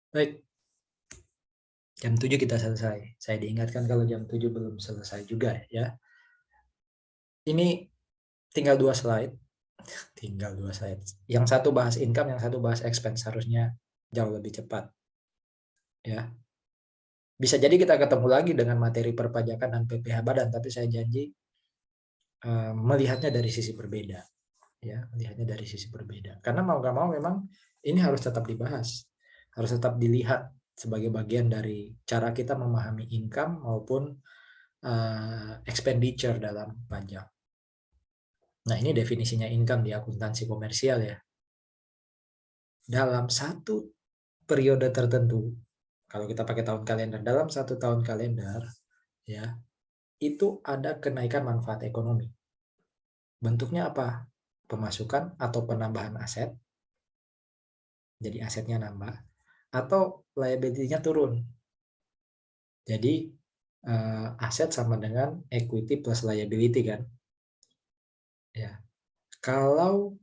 Baik, jam 7 kita selesai. Saya diingatkan kalau jam 7 belum selesai juga ya. Ini tinggal 2 slide, tinggal 2 slide. Yang satu bahas income, yang satu bahas expense, harusnya jauh lebih cepat ya. Bisa jadi kita ketemu lagi dengan materi perpajakan dan PPh badan, tapi saya janji melihatnya dari sisi berbeda ya, melihatnya dari sisi berbeda. Karena mau nggak mau memang ini harus tetap dibahas, harus tetap dilihat sebagai bagian dari cara kita memahami income maupun expenditure dalam pajak. Nah, ini definisinya income di akuntansi komersial ya. Dalam satu periode tertentu, kalau kita pakai tahun kalender, dalam satu tahun kalender, ya, itu ada kenaikan manfaat ekonomi. Bentuknya apa? Pemasukan atau penambahan aset, jadi asetnya nambah, atau liability-nya turun. Jadi aset sama dengan equity plus liability kan. Ya. Kalau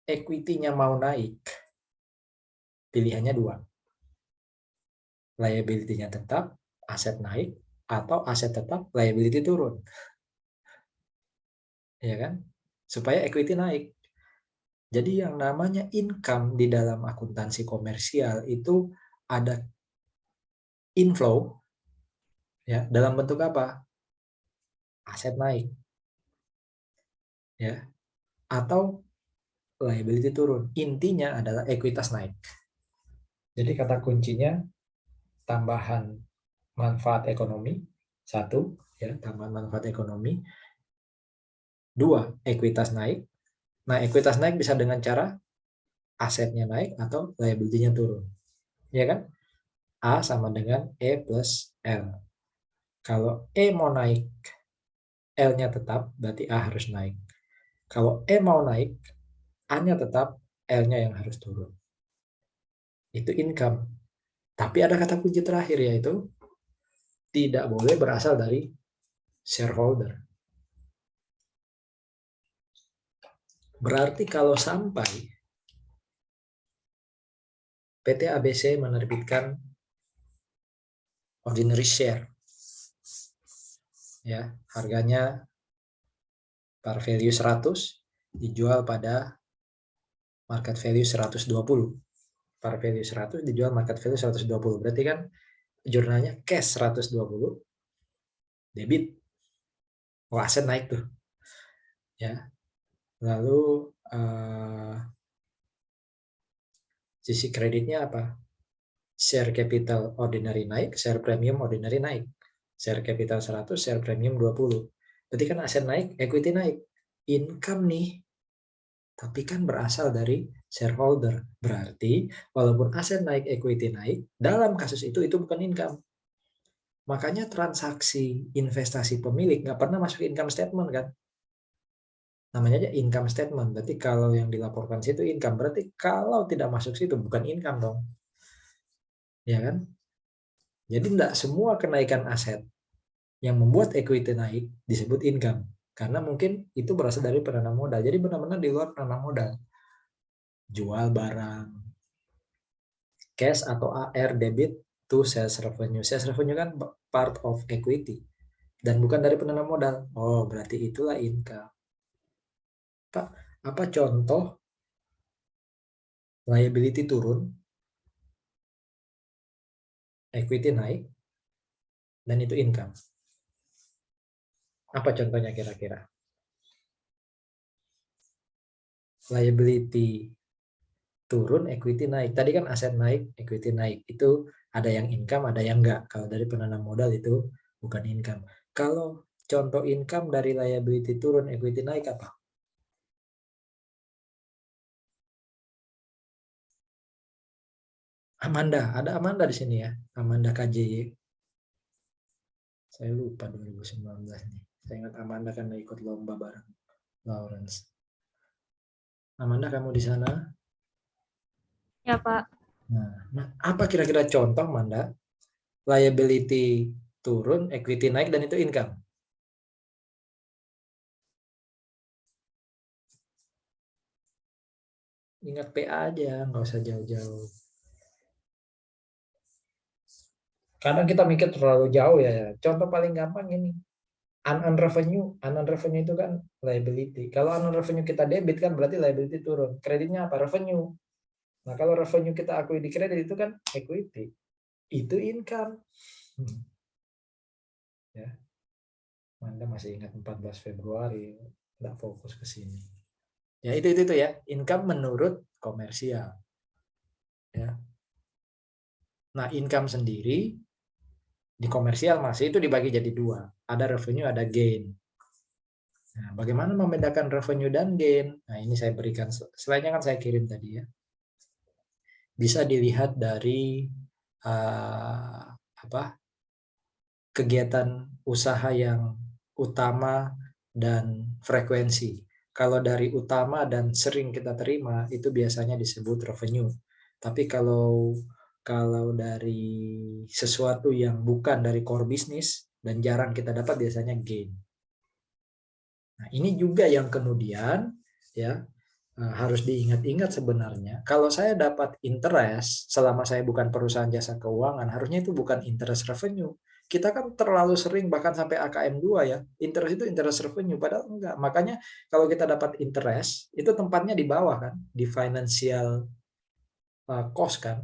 equity-nya mau naik, pilihannya dua. Liability-nya tetap, aset naik, atau aset tetap, liability turun. Ya kan? Supaya equity naik. Jadi yang namanya income di dalam akuntansi komersial itu ada inflow ya, dalam bentuk apa? Aset naik ya, atau liability turun. Intinya adalah ekuitas naik. Jadi kata kuncinya tambahan manfaat ekonomi, satu ya, tambahan manfaat ekonomi. Dua, ekuitas naik. Nah, ekuitas naik bisa dengan cara asetnya naik atau liability-nya turun. Ya kan? A sama dengan E plus L. Kalau E mau naik, L-nya tetap, berarti A harus naik. Kalau E mau naik, A-nya tetap, L-nya yang harus turun. Itu income. Tapi ada kata kunci terakhir, yaitu tidak boleh berasal dari shareholder. Berarti kalau sampai PT ABC menerbitkan ordinary share, ya, harganya par value 100, dijual pada market value 120. Par value 100 dijual market value 120. Berarti kan jurnalnya cash 120, debit. Oh, aset naik tuh. Ya. Lalu sisi kreditnya apa? Share capital ordinary naik, share premium ordinary naik. Share capital 100, share premium 20. Berarti kan aset naik, equity naik. Income nih, tapi kan berasal dari shareholder. Berarti walaupun aset naik, equity naik, dalam kasus itu bukan income. Makanya transaksi investasi pemilik nggak pernah masuk income statement kan. Namanya aja income statement. Berarti kalau yang dilaporkan situ income. Berarti kalau tidak masuk situ bukan income dong. Ya kan? Jadi tidak semua kenaikan aset yang membuat equity naik disebut income. Karena mungkin itu berasal dari penanam modal. Jadi benar-benar di luar penanam modal. Jual barang, cash atau AR debit to sales revenue. Sales revenue kan part of equity dan bukan dari penanam modal. Oh, berarti itulah income. Pak, apa contoh liability turun, equity naik, dan itu income? Apa contohnya kira-kira? Liability turun, equity naik. Tadi kan aset naik, equity naik. Itu ada yang income, ada yang enggak. Kalau dari penanam modal itu bukan income. Kalau contoh income dari liability turun, equity naik apa? Amanda, ada Amanda di sini ya. Amanda KJY. Saya lupa 2019 nih. Saya ingat Amanda kan ikut lomba bareng Lawrence. Amanda, kamu di sana? Ya, Pak. Nah, apa kira-kira contoh, Amanda? Liability turun, equity naik, dan itu income. Ingat PA aja, nggak usah jauh-jauh. Kadang kita mikir terlalu jauh ya. Contoh paling gampang ini. Unearned revenue. Unearned revenue itu kan liability. Kalau unearned revenue kita debit kan berarti liability turun. Kreditnya apa? Revenue. Nah, kalau revenue kita akui di kredit itu kan equity. Itu income. Ya. Anda masih ingat 14 Februari, nggak fokus ke sini. Ya itu ya, income menurut komersial. Ya. Nah, income sendiri di komersial masih itu dibagi jadi dua. Ada revenue, ada gain. Nah, bagaimana membedakan revenue dan gain? Nah, ini saya berikan slide-nya kan saya kirim tadi ya. Bisa dilihat dari kegiatan usaha yang utama dan frekuensi. Kalau dari utama dan sering kita terima itu biasanya disebut revenue. Tapi kalau dari sesuatu yang bukan dari core business dan jarang kita dapat biasanya gain. Nah, ini juga yang kemudian ya harus diingat-ingat sebenarnya. Kalau saya dapat interest selama saya bukan perusahaan jasa keuangan, harusnya itu bukan interest revenue. Kita kan terlalu sering bahkan sampai AKM 2 ya. Interest itu interest revenue padahal enggak. Makanya kalau kita dapat interest, itu tempatnya di bawah kan, di financial cost kan.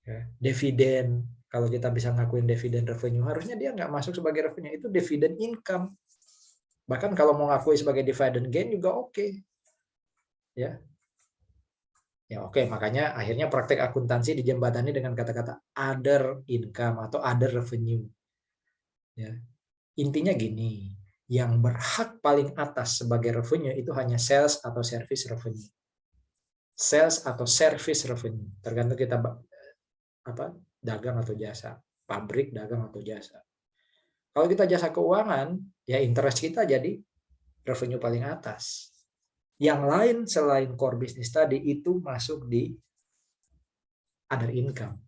Ya, dividen, kalau kita bisa ngakuin dividen revenue, harusnya dia nggak masuk sebagai revenue, itu dividen income. Bahkan kalau mau ngakui sebagai dividend gain juga oke. Ya, ya oke, makanya akhirnya praktek akuntansi dijembatani dengan kata-kata other income atau other revenue. Ya. Intinya gini, yang berhak paling atas sebagai revenue itu hanya sales atau service revenue. Sales atau service revenue, tergantung kita dagang atau jasa, pabrik, dagang atau jasa. Kalau kita jasa keuangan, ya interest kita jadi revenue paling atas. Yang lain selain core business tadi itu masuk di other income.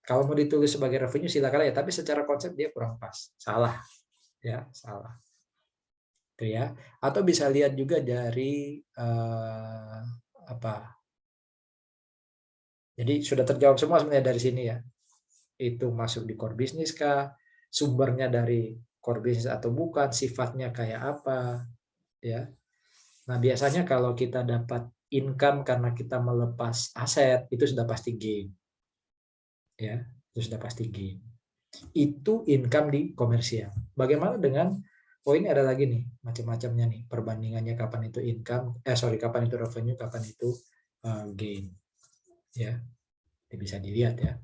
Kalau mau ditulis sebagai revenue silakan ya, tapi secara konsep dia kurang pas, salah, ya salah. Itu ya. Atau bisa lihat juga dari Jadi sudah terjawab semua sebenarnya dari sini ya. Itu masuk di core business kah? Sumbernya dari core business atau bukan? Sifatnya kayak apa? Ya. Nah, biasanya kalau kita dapat income karena kita melepas aset, itu sudah pasti gain. Ya, itu sudah pasti gain. Itu income di komersial. Bagaimana dengan ini ada lagi nih macam-macamnya nih perbandingannya kapan itu income, kapan itu revenue, kapan itu gain. Ya, bisa dilihat ya.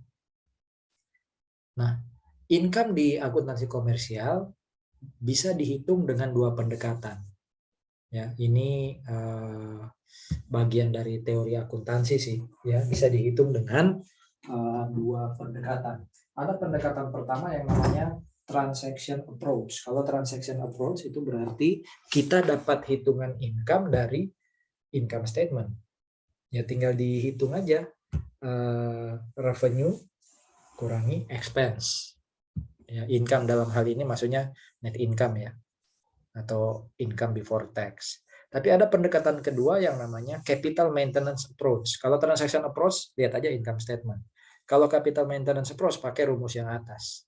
Nah, income di akuntansi komersial bisa dihitung dengan dua pendekatan. Ya, ini bagian dari teori akuntansi sih. Ya, bisa dihitung dengan dua pendekatan. Ada pendekatan pertama yang namanya transaction approach. Kalau transaction approach itu berarti kita dapat hitungan income dari income statement. Ya tinggal dihitung aja revenue kurangi expense. Ya, income dalam hal ini maksudnya net income ya, atau income before tax. Tapi ada pendekatan kedua yang namanya capital maintenance approach. Kalau transaction approach, lihat aja income statement. Kalau capital maintenance approach, pakai rumus yang atas.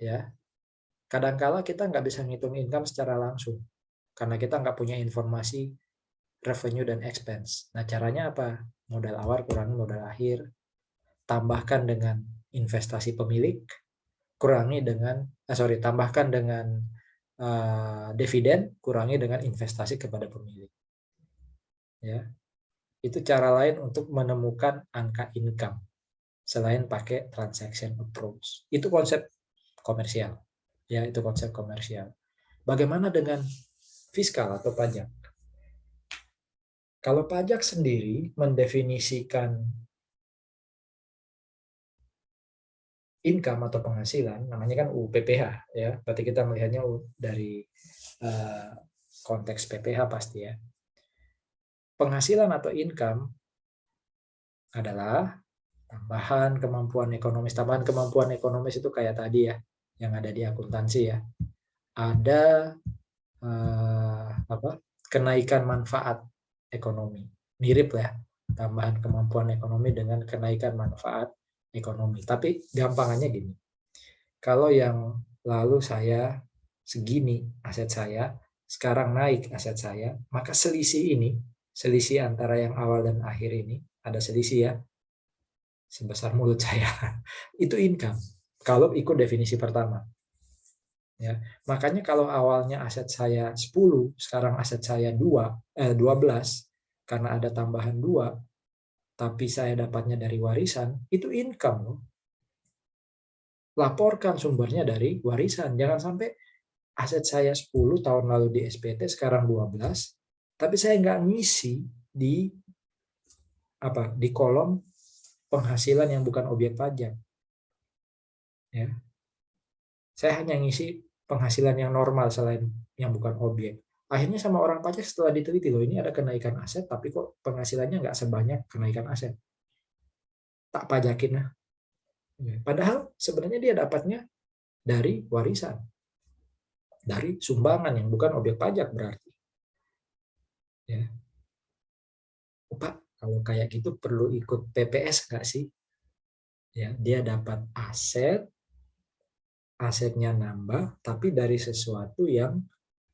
Ya, kadangkala kita nggak bisa ngitung income secara langsung, karena kita nggak punya informasi revenue dan expense. Nah, caranya apa? Modal awal kurangi modal akhir, tambahkan dengan investasi pemilik, kurangi dengan tambahkan dengan dividen, kurangi dengan investasi kepada pemilik. Ya, itu cara lain untuk menemukan angka income selain pakai transaction approach. Itu konsep komersial. Ya, itu konsep komersial. Bagaimana dengan fiskal atau pajak? Kalau pajak sendiri mendefinisikan income atau penghasilan, namanya kan UPPH ya. Berarti kita melihatnya dari konteks PPH pasti ya. Penghasilan atau income adalah tambahan kemampuan ekonomis. Tambahan kemampuan ekonomis itu kayak tadi ya, yang ada di akuntansi ya. Ada kenaikan manfaat ekonomi. Mirip ya, tambahan kemampuan ekonomi dengan kenaikan manfaat ekonomi. Tapi gampangannya gini, kalau yang lalu saya segini aset saya, sekarang naik aset saya, maka selisih antara yang awal dan akhir ini, ada selisih ya, sebesar mulut saya, itu income. Kalau ikut definisi pertama. Ya, makanya kalau awalnya aset saya 10, sekarang aset saya 12, karena ada tambahan 2, tapi saya dapatnya dari warisan, itu income loh. Laporkan sumbernya dari warisan. Jangan sampai aset saya 10 tahun lalu di SPT, sekarang 12, tapi saya nggak ngisi di kolom penghasilan yang bukan objek pajak. Ya. Saya hanya ngisi penghasilan yang normal selain yang bukan objek. Akhirnya sama orang pajak setelah diteliti, loh ini ada kenaikan aset, tapi kok penghasilannya nggak sebanyak kenaikan aset. Tak pajakin lah. Padahal sebenarnya dia dapatnya dari warisan. Dari sumbangan yang bukan objek pajak berarti. Ya. Pak, kalau kayak gitu perlu ikut PPS nggak sih? Ya, dia dapat asetnya nambah, tapi dari sesuatu yang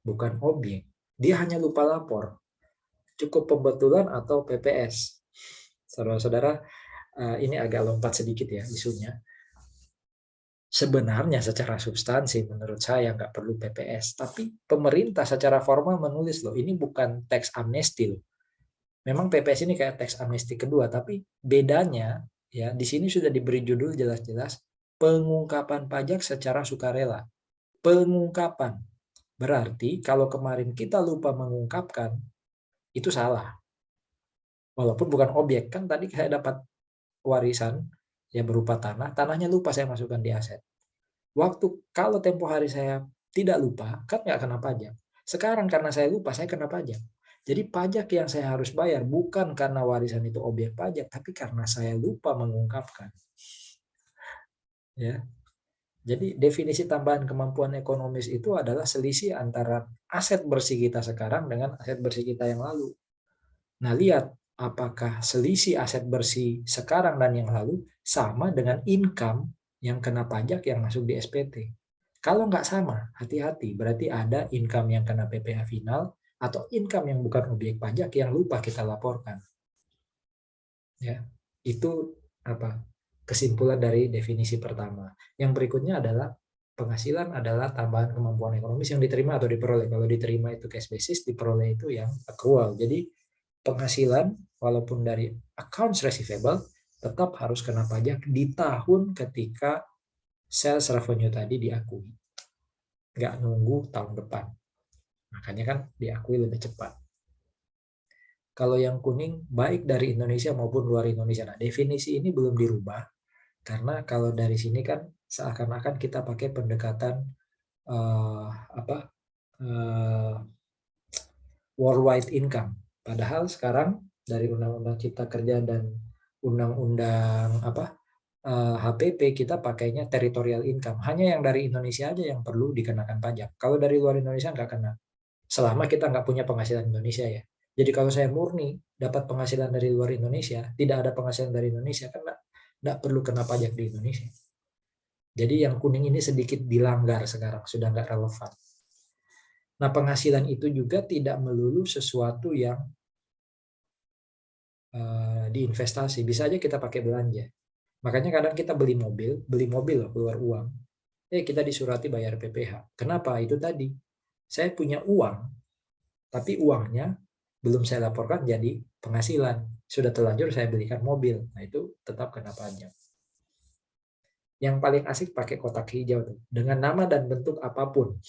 bukan objek. Dia hanya lupa lapor. Cukup pembetulan atau PPS. Saudara-saudara, ini agak lompat sedikit ya isunya. Sebenarnya secara substansi menurut saya nggak perlu PPS, tapi pemerintah secara formal menulis loh, ini bukan teks amnesti loh. Memang PPS ini kayak teks amnesti kedua, tapi bedanya ya di sini sudah diberi judul jelas-jelas pengungkapan pajak secara sukarela. Pengungkapan. Berarti kalau kemarin kita lupa mengungkapkan, itu salah. Walaupun bukan objek, kan tadi saya dapat warisan ya berupa tanah, tanahnya lupa saya masukkan di aset. Waktu kalau tempo hari saya tidak lupa, kan nggak kena pajak. Sekarang karena saya lupa, saya kena pajak. Jadi pajak yang saya harus bayar bukan karena warisan itu objek pajak, tapi karena saya lupa mengungkapkan. Ya. Jadi definisi tambahan kemampuan ekonomis itu adalah selisih antara aset bersih kita sekarang dengan aset bersih kita yang lalu. Nah, lihat apakah selisih aset bersih sekarang dan yang lalu sama dengan income yang kena pajak yang masuk di SPT. Kalau nggak sama, hati-hati. Berarti ada income yang kena PPh final atau income yang bukan objek pajak yang lupa kita laporkan. Ya, itu kesimpulan dari definisi pertama. Yang berikutnya adalah penghasilan adalah tambahan kemampuan ekonomis yang diterima atau diperoleh. Kalau diterima itu cash basis, diperoleh itu yang accrual. Jadi penghasilan walaupun dari accounts receivable tetap harus kena pajak di tahun ketika sales revenue tadi diakui. Nggak nunggu tahun depan. Makanya kan diakui lebih cepat. Kalau yang kuning baik dari Indonesia maupun luar Indonesia. Nah, definisi ini belum dirubah karena kalau dari sini kan seakan-akan kita pakai pendekatan worldwide income. Padahal sekarang dari Undang-Undang Cipta Kerja dan Undang-Undang HPP kita pakainya territorial income. Hanya yang dari Indonesia aja yang perlu dikenakan pajak. Kalau dari luar Indonesia nggak kena. Selama kita nggak punya penghasilan Indonesia ya. Jadi kalau saya murni dapat penghasilan dari luar Indonesia, tidak ada penghasilan dari Indonesia, kan nggak perlu kena pajak di Indonesia. Jadi yang kuning ini sedikit dilanggar sekarang, sudah nggak relevan. Nah, penghasilan itu juga tidak melulu sesuatu yang diinvestasi. Bisa aja kita pakai belanja. Makanya kadang kita beli mobil loh, keluar uang. Kita disurati bayar PPh. Kenapa? Itu tadi. Saya punya uang, tapi uangnya belum saya laporkan jadi penghasilan. Sudah terlanjur saya belikan mobil. Nah, itu tetap kena pajak. Yang paling asik pakai kotak hijau tuh. Dengan nama dan bentuk apapun.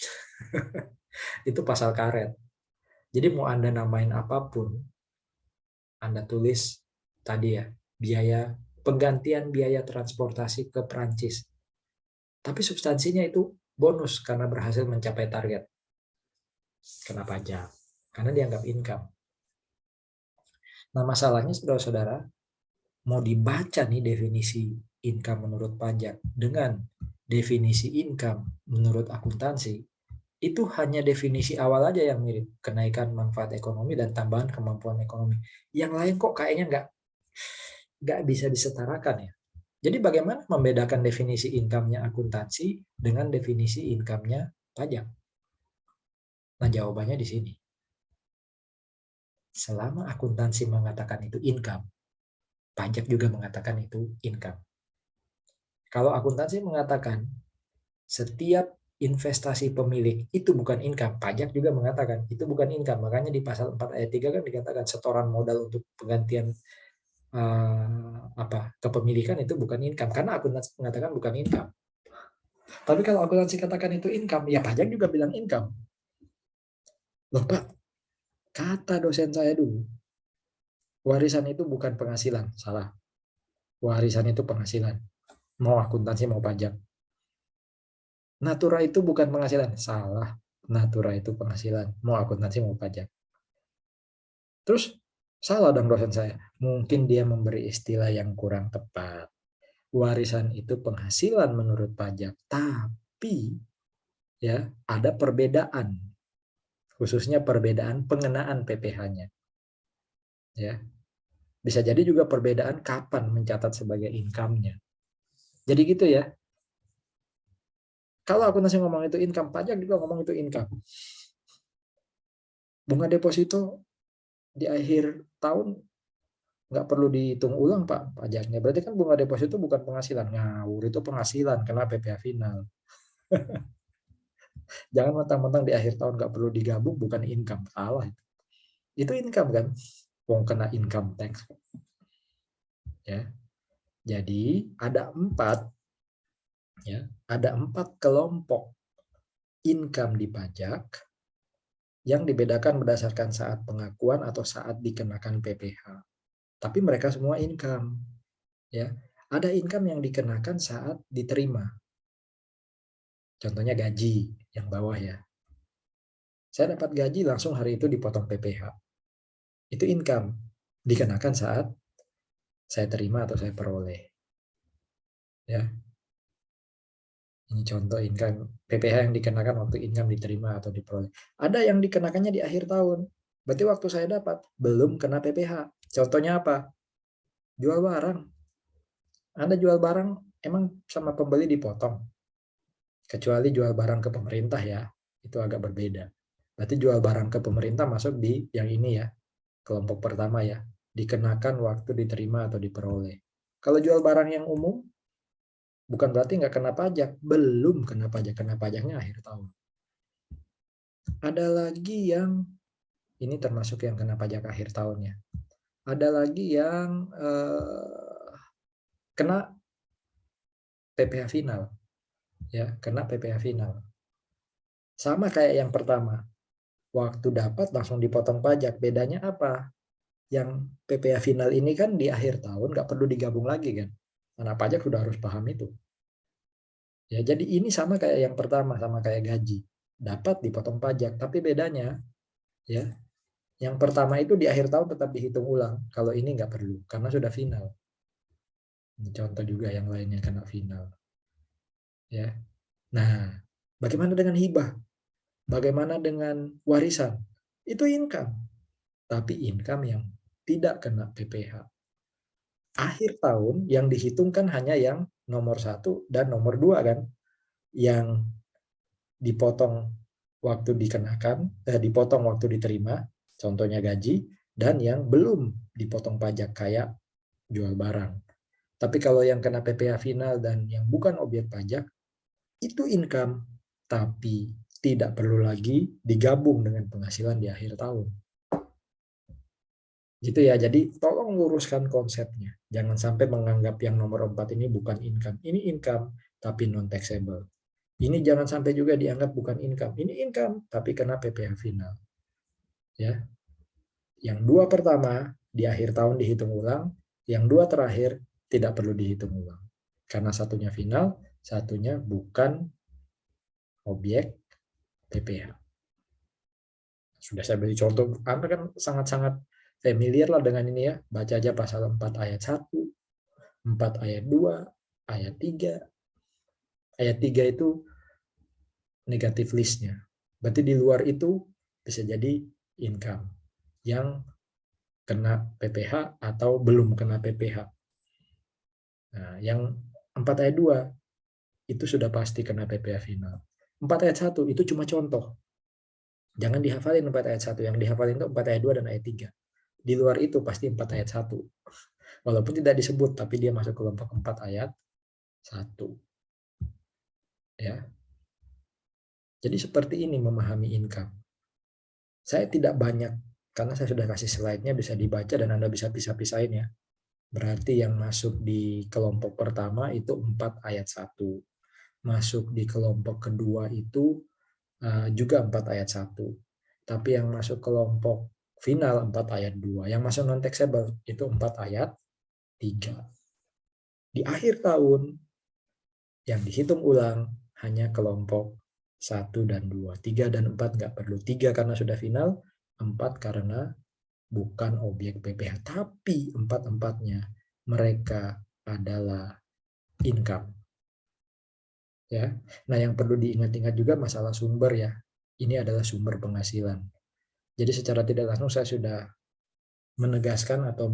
Itu pasal karet. Jadi mau Anda namain apapun, Anda tulis tadi ya, penggantian biaya transportasi ke Perancis. Tapi substansinya itu bonus karena berhasil mencapai target. Kena pajak. Karena dianggap income. Nah, masalahnya saudara-saudara, mau dibaca nih definisi income menurut pajak dengan definisi income menurut akuntansi, itu hanya definisi awal aja yang mirip, kenaikan manfaat ekonomi dan tambahan kemampuan ekonomi. Yang lain kok kayaknya nggak bisa disetarakan ya. Jadi bagaimana membedakan definisi income-nya akuntansi dengan definisi income-nya pajak? Nah, jawabannya di sini. Selama akuntansi mengatakan itu income, pajak juga mengatakan itu income. Kalau akuntansi mengatakan setiap investasi pemilik itu bukan income, pajak juga mengatakan itu bukan income. Makanya di pasal 4 ayat 3 kan dikatakan setoran modal untuk penggantian kepemilikan itu bukan income, karena akuntansi mengatakan bukan income. Tapi kalau akuntansi katakan itu income, ya pajak juga bilang income. Loh Pak, kata dosen saya dulu, warisan itu bukan penghasilan. Salah. Warisan itu penghasilan. Mau akuntansi mau pajak. Natura itu bukan penghasilan. Salah. Natura itu penghasilan. Mau akuntansi mau pajak. Terus salah dong dosen saya. Mungkin dia memberi istilah yang kurang tepat. Warisan itu penghasilan menurut pajak. Tapi ya ada perbedaan. Khususnya perbedaan pengenaan PPh-nya. Ya. Bisa jadi juga perbedaan kapan mencatat sebagai income-nya. Jadi gitu ya. Kalau akuntansi ngomong itu income, pajak juga ngomong itu income. Bunga deposito di akhir tahun nggak perlu dihitung ulang Pak pajaknya. Berarti kan bunga deposito bukan penghasilan. Ngawur, itu penghasilan kena PPh final. Jangan mentang-mentang di akhir tahun nggak perlu digabung, bukan income. Salah. Itu income kan? Wong kena income tax. Ya. Jadi ada 4 kelompok income di pajak yang dibedakan berdasarkan saat pengakuan atau saat dikenakan PPh. Tapi mereka semua income. Ya, ada income yang dikenakan saat diterima. Contohnya gaji yang bawah ya. Saya dapat gaji langsung hari itu dipotong PPh. Itu income dikenakan saat saya terima atau saya peroleh. Ya. Ini contoh income PPh yang dikenakan waktu income diterima atau diperoleh. Ada yang dikenakannya di akhir tahun. Berarti waktu saya dapat belum kena PPh. Contohnya apa? Jual barang. Anda jual barang emang sama pembeli dipotong. Kecuali jual barang ke pemerintah ya. Itu agak berbeda. Berarti jual barang ke pemerintah masuk di yang ini ya. Kelompok pertama ya. Dikenakan waktu diterima atau diperoleh. Kalau jual barang yang umum, bukan berarti nggak kena pajak. Belum kena pajak. Kena pajaknya akhir tahun. Ada lagi yang ini termasuk yang kena pajak akhir tahunnya. Ada lagi yang kena PPh final, ya kena PPh final. Sama kayak yang pertama, waktu dapat langsung dipotong pajak. Bedanya apa? Yang PPh final ini kan di akhir tahun nggak perlu digabung lagi kan? Karena pajak sudah harus paham itu. Ya jadi ini sama kayak yang pertama, sama kayak gaji. Dapat dipotong pajak, tapi bedanya ya yang pertama itu di akhir tahun tetap dihitung ulang. Kalau ini nggak perlu, karena sudah final. Ini contoh juga yang lainnya kena final. Ya. Nah, bagaimana dengan hibah? Bagaimana dengan warisan? Itu income. Tapi income yang tidak kena PPh. Akhir tahun yang dihitungkan hanya yang nomor 1 dan nomor 2 kan. Yang dipotong waktu dikenakan, dipotong waktu diterima, contohnya gaji, dan yang belum dipotong pajak kayak jual barang. Tapi kalau yang kena PPh final dan yang bukan objek pajak, itu income, tapi tidak perlu lagi digabung dengan penghasilan di akhir tahun. Gitu ya, jadi tolong luruskan konsepnya. Jangan sampai menganggap yang nomor 4 ini bukan income. Ini income, tapi non-taxable. Ini jangan sampai juga dianggap bukan income. Ini income, tapi kena PPh final. Ya. Yang 2 pertama, di akhir tahun dihitung ulang. Yang 2 terakhir, tidak perlu dihitung ulang. Karena satunya final, satunya bukan objek PPh. Sudah saya beri contoh, Anda kan sangat-sangat familiar lah dengan ini ya. Baca aja pasal 4 ayat 1, 4 ayat 2, ayat 3. Ayat 3 itu negatif listnya. Berarti di luar itu bisa jadi income yang kena PPh atau belum kena PPh. Nah, yang 4 ayat 2 itu sudah pasti kena PPh final. 4 ayat 1 itu cuma contoh. Jangan dihafalin 4 ayat 1. Yang dihafalin itu 4 ayat 2 dan ayat 3. Di luar itu pasti 4 ayat 1. Walaupun tidak disebut, tapi dia masuk kelompok 4 ayat 1. Ya. Jadi seperti ini memahami income. Saya tidak banyak, karena saya sudah kasih slide-nya, bisa dibaca dan Anda bisa pisah-pisahin ya. Berarti yang masuk di kelompok pertama itu 4 ayat 1. Masuk di kelompok kedua itu juga 4 ayat 1. Tapi yang masuk kelompok final 4 ayat 2. Yang masuk non-taxable itu 4 ayat 3. Di akhir tahun yang dihitung ulang hanya kelompok 1 dan 2. 3 dan 4 nggak perlu. 3 karena sudah final, 4 karena bukan objek PPh. Tapi 4-4-nya mereka adalah income. Ya. Nah, yang perlu diingat-ingat juga masalah sumber ya. Ini adalah sumber penghasilan. Jadi secara tidak langsung saya sudah menegaskan atau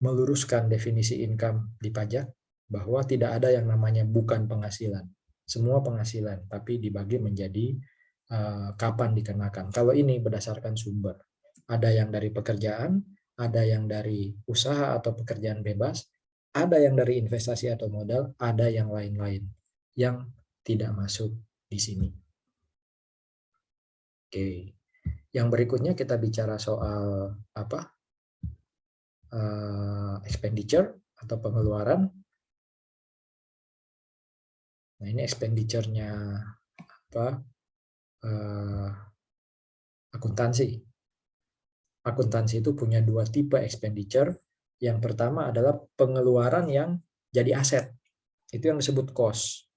meluruskan definisi income di pajak bahwa tidak ada yang namanya bukan penghasilan. Semua penghasilan, tapi dibagi menjadi kapan dikenakan. Kalau ini berdasarkan sumber. Ada yang dari pekerjaan, ada yang dari usaha atau pekerjaan bebas, ada yang dari investasi atau modal, ada yang lain-lain yang tidak masuk di sini. Oke. Yang berikutnya kita bicara soal expenditure atau pengeluaran. Nah, ini expenditure-nya akuntansi. Akuntansi itu punya 2 tipe expenditure. Yang pertama adalah pengeluaran yang jadi aset. Itu yang disebut cost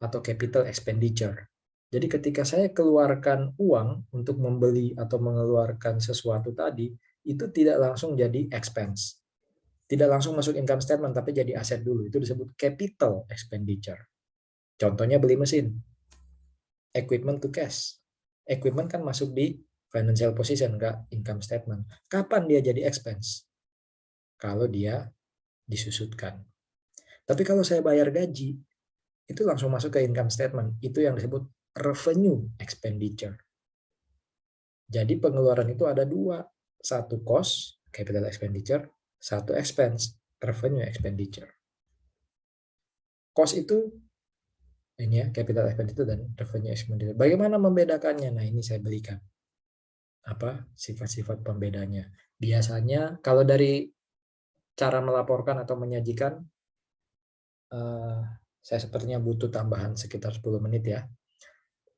atau capital expenditure. Jadi ketika saya keluarkan uang untuk membeli atau mengeluarkan sesuatu tadi, itu tidak langsung jadi expense. Tidak langsung masuk income statement, tapi jadi aset dulu. Itu disebut capital expenditure. Contohnya beli mesin. Equipment to cash. Equipment kan masuk di financial position, nggak income statement. Kapan dia jadi expense? Kalau dia disusutkan. Tapi kalau saya bayar gaji, itu langsung masuk ke income statement. Itu yang disebut revenue expenditure. Jadi pengeluaran itu ada 2. Satu cost, capital expenditure. Satu expense, revenue expenditure. Cost itu ini ya, capital expenditure dan revenue expenditure. Bagaimana membedakannya? Nah, ini saya berikan sifat-sifat pembedanya. Biasanya kalau dari cara melaporkan atau menyajikan, saya sepertinya butuh tambahan sekitar 10 menit ya.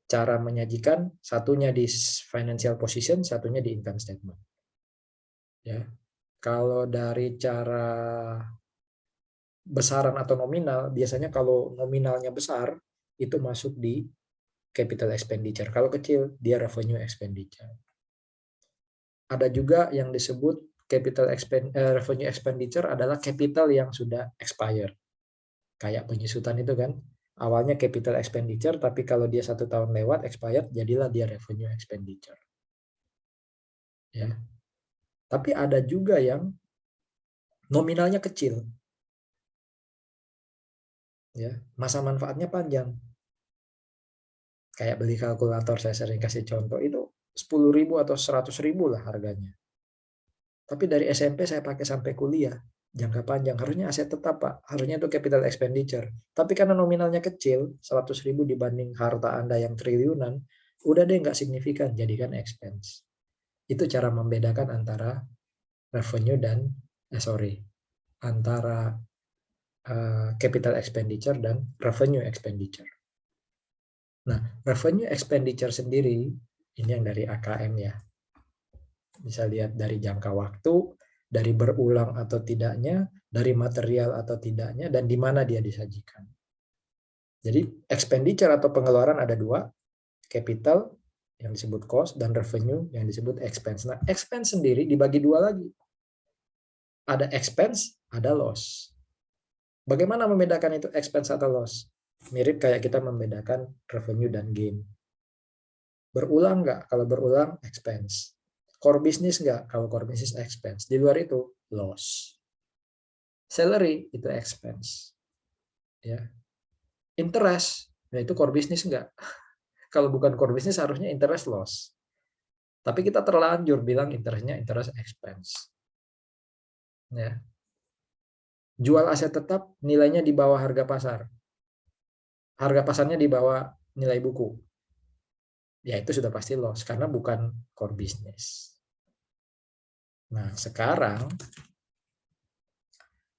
Cara menyajikan, satunya di financial position, satunya di income statement. Ya. Kalau dari cara besaran atau nominal, biasanya kalau nominalnya besar, itu masuk di capital expenditure. Kalau kecil, dia revenue expenditure. Ada juga yang disebut revenue expenditure adalah capital yang sudah expired. Kayak penyusutan itu kan, awalnya capital expenditure, tapi kalau dia 1 tahun lewat expired, jadilah dia revenue expenditure. Ya. Tapi ada juga yang nominalnya kecil. Ya, masa manfaatnya panjang. Kayak beli kalkulator, saya sering kasih contoh, itu 10.000 atau 100.000 lah harganya. Tapi dari SMP saya pakai sampai kuliah, jangka panjang. Harusnya aset tetap, Pak. Harusnya itu capital expenditure. Tapi karena nominalnya kecil, 100.000 dibanding harta Anda yang triliunan, udah deh nggak signifikan, jadikan expense. Itu cara membedakan antara revenue dan, antara capital expenditure dan revenue expenditure. Nah, revenue expenditure sendiri, ini yang dari AKM ya. Bisa lihat dari jangka waktu, dari berulang atau tidaknya, dari material atau tidaknya, dan di mana dia disajikan. Jadi expenditure atau pengeluaran ada 2, capital yang disebut cost dan revenue yang disebut expense. Nah, expense sendiri dibagi 2 lagi. Ada expense, ada loss. Bagaimana membedakan itu expense atau loss? Mirip kayak kita membedakan revenue dan gain. Berulang nggak? Kalau berulang, expense. Core business enggak? Kalau core business expense. Di luar itu loss. Salary itu expense. Ya. Interest, nah itu core business enggak? Kalau bukan core business harusnya interest loss. Tapi kita terlanjur bilang interestnya interest expense. Ya. Jual aset tetap nilainya di bawah harga pasar. Harga pasarnya di bawah nilai buku. Ya itu sudah pasti loss karena bukan core business. Nah, sekarang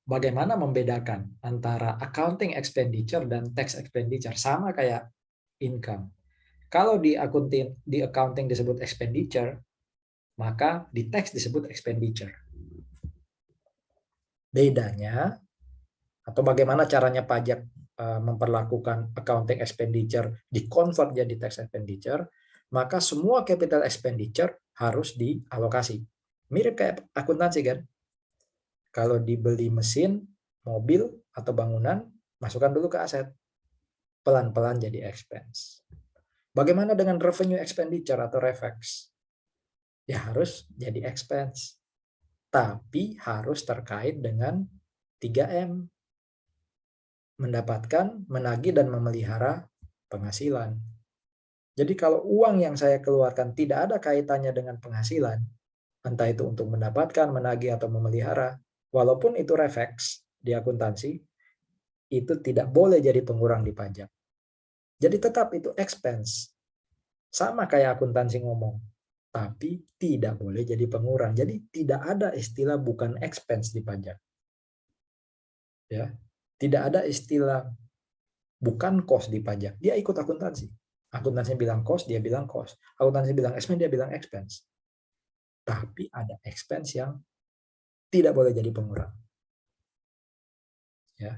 bagaimana membedakan antara accounting expenditure dan tax expenditure? Sama kayak income. Kalau di accounting disebut expenditure, maka di tax disebut expenditure. Bedanya atau bagaimana caranya pajak memperlakukan accounting expenditure di-convert jadi tax expenditure, maka semua capital expenditure harus dialokasi. Mirip kayak akuntansi kan? Kalau dibeli mesin, mobil, atau bangunan, masukkan dulu ke aset. Pelan-pelan jadi expense. Bagaimana dengan revenue expenditure atau REVEX? Ya harus jadi expense. Tapi harus terkait dengan 3M. Mendapatkan, menagih, dan memelihara penghasilan. Jadi kalau uang yang saya keluarkan tidak ada kaitannya dengan penghasilan, entah itu untuk mendapatkan, menagih, atau memelihara, walaupun itu REVEX di akuntansi, itu tidak boleh jadi pengurang di pajak. Jadi tetap itu expense. Sama kayak akuntansi ngomong. Tapi tidak boleh jadi pengurang. Jadi tidak ada istilah bukan expense di pajak. Ya. Tidak ada istilah bukan cost di pajak. Dia ikut akuntansi. Akuntansi bilang cost, dia bilang cost. Akuntansi bilang expense, dia bilang expense. Tapi ada expense yang tidak boleh jadi pengurang. Ya.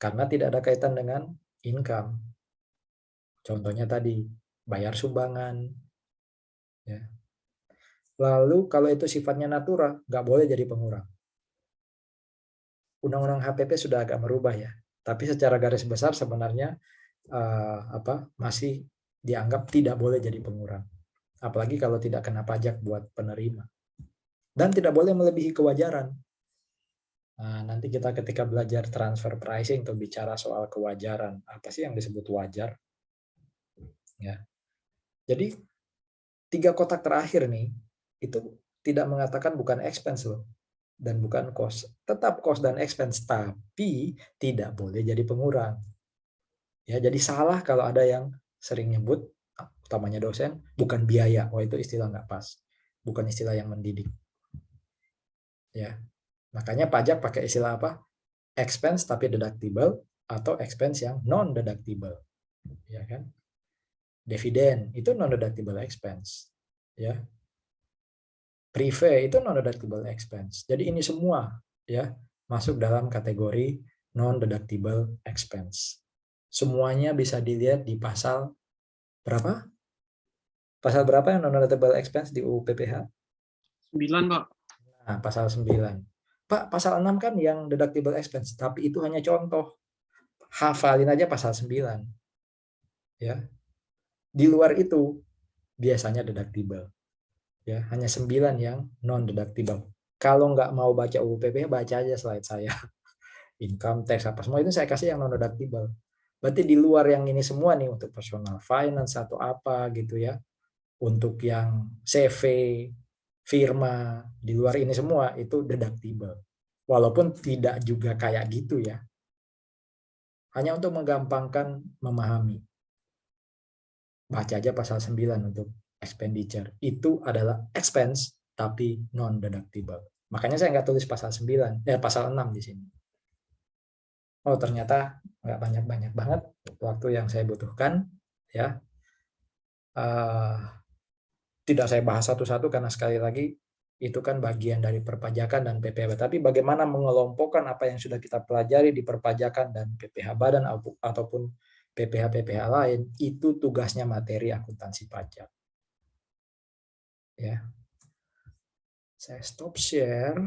Karena tidak ada kaitan dengan income. Contohnya tadi, bayar sumbangan. Ya. Lalu kalau itu sifatnya natural, nggak boleh jadi pengurang. Undang-undang HPP sudah agak merubah ya. Tapi secara garis besar sebenarnya masih dianggap tidak boleh jadi pengurang. Apalagi kalau tidak kena pajak buat penerima. Dan tidak boleh melebihi kewajaran. Nah, nanti kita ketika belajar transfer pricing atau bicara soal kewajaran, apa sih yang disebut wajar? Ya. Jadi 3 kotak terakhir nih itu tidak mengatakan bukan expense loh dan bukan cost. Tetap cost dan expense tapi tidak boleh jadi pengurang. Ya, jadi salah kalau ada yang sering nyebut utamanya dosen bukan biaya. Oh itu istilah nggak pas. Bukan istilah yang mendidik. Ya. Makanya pajak pakai istilah apa? Expense tapi deductible atau expense yang non deductible. Ya kan? Dividen itu non deductible expense. Ya. Prive itu non deductible expense. Jadi ini semua ya masuk dalam kategori non deductible expense. Semuanya bisa dilihat di pasal berapa? Pasal berapa yang non deductible expense di UU PPH? 9, Pak. Nah, pasal 9. Pak, pasal 6 kan yang deductible expense, tapi itu hanya contoh. Hafalin aja pasal 9. Ya. Di luar itu biasanya deductible. Ya, hanya 9 yang non deductible. Kalau nggak mau baca UU PPH, baca aja slide saya. Income tax apa semua itu saya kasih yang non deductible. Berarti di luar yang ini semua nih untuk personal finance atau apa gitu ya. Untuk yang CV, firma, di luar ini semua itu deductible. Walaupun tidak juga kayak gitu ya. Hanya untuk menggampangkan memahami. Baca aja pasal 9 untuk expenditure. Itu adalah expense tapi non deductible. Makanya saya nggak tulis pasal 9, pasal 6 di sini. Oh, ternyata nggak banyak-banyak banget waktu yang saya butuhkan ya. Tidak saya bahas satu-satu karena sekali lagi itu kan bagian dari perpajakan dan PPH. Tapi bagaimana mengelompokkan apa yang sudah kita pelajari di perpajakan dan PPH badan ataupun PPH-PPH lain, itu tugasnya materi akuntansi pajak. Ya. Saya stop share.